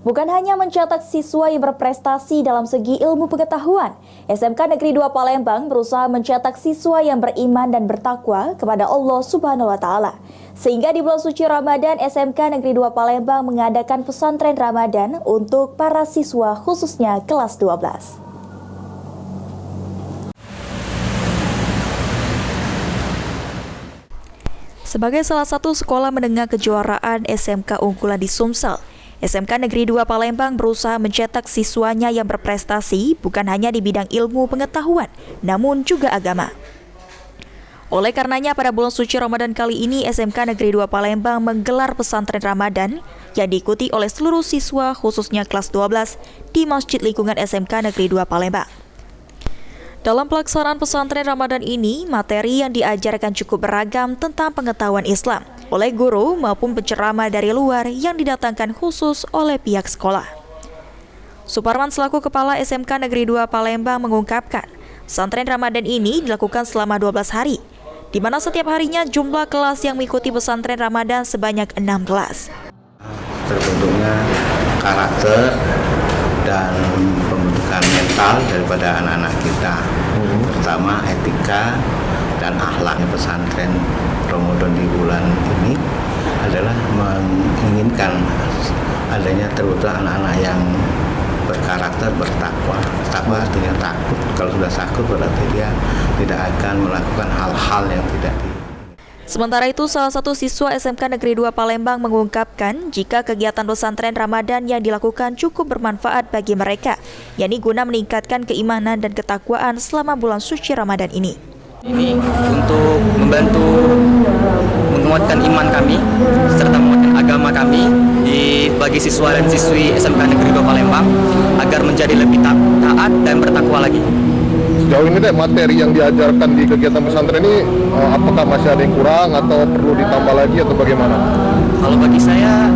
Bukan hanya mencetak siswa yang berprestasi dalam segi ilmu pengetahuan, SMK Negeri 2 Palembang berusaha mencetak siswa yang beriman dan bertakwa kepada Allah Subhanahu wa Ta'ala. Sehingga di bulan suci Ramadan, SMK Negeri 2 Palembang mengadakan pesantren Ramadan untuk para siswa khususnya kelas 12. Sebagai salah satu sekolah menengah kejuaraan SMK unggulan di Sumsel, SMK Negeri 2 Palembang berusaha mencetak siswanya yang berprestasi bukan hanya di bidang ilmu pengetahuan, namun juga agama. Oleh karenanya, pada bulan suci Ramadan kali ini, SMK Negeri 2 Palembang menggelar pesantren Ramadan yang diikuti oleh seluruh siswa khususnya kelas 12 di Masjid Lingkungan SMK Negeri 2 Palembang. Dalam pelaksanaan pesantren Ramadan ini, materi yang diajarkan cukup beragam tentang pengetahuan Islam oleh guru maupun penceramah dari luar yang didatangkan khusus oleh pihak sekolah. Suparman selaku Kepala SMK Negeri 2 Palembang mengungkapkan, pesantren Ramadan ini dilakukan selama 12 hari, di mana setiap harinya jumlah kelas yang mengikuti pesantren Ramadan sebanyak 6 kelas. Terbentuknya karakter dan pembentukan mental daripada anak-anak kita, terutama etika dan akhlaknya. Pesantren Ramadan di bulan ini adalah menginginkan adanya terutama anak-anak yang berkarakter, bertakwa. Takwa artinya takut. Kalau sudah takut berarti dia tidak akan melakukan hal-hal yang tidak Sementara itu, salah satu siswa SMK Negeri 2 Palembang mengungkapkan jika kegiatan pesantren Ramadan yang dilakukan cukup bermanfaat bagi mereka, yakni guna meningkatkan keimanan dan ketakwaan selama bulan suci Ramadan ini. Ini untuk membantu menguatkan iman kami serta menguatkan agama kami bagi siswa dan siswi SMK Negeri 2 Palembang agar menjadi lebih taat dan bertakwa lagi. Sejauh ini materi yang diajarkan di kegiatan pesantren ini apakah masih ada yang kurang atau perlu ditambah lagi atau bagaimana? Kalau bagi saya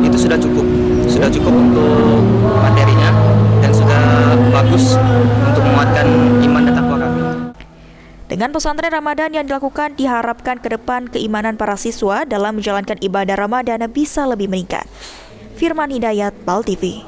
itu sudah cukup untuk materinya dan sudah bagus untuk menguatkan iman dan takwa kami. Dengan pesantren Ramadan yang dilakukan, diharapkan ke depan keimanan para siswa dalam menjalankan ibadah Ramadan bisa lebih meningkat. Firman Hidayat, PAL TV.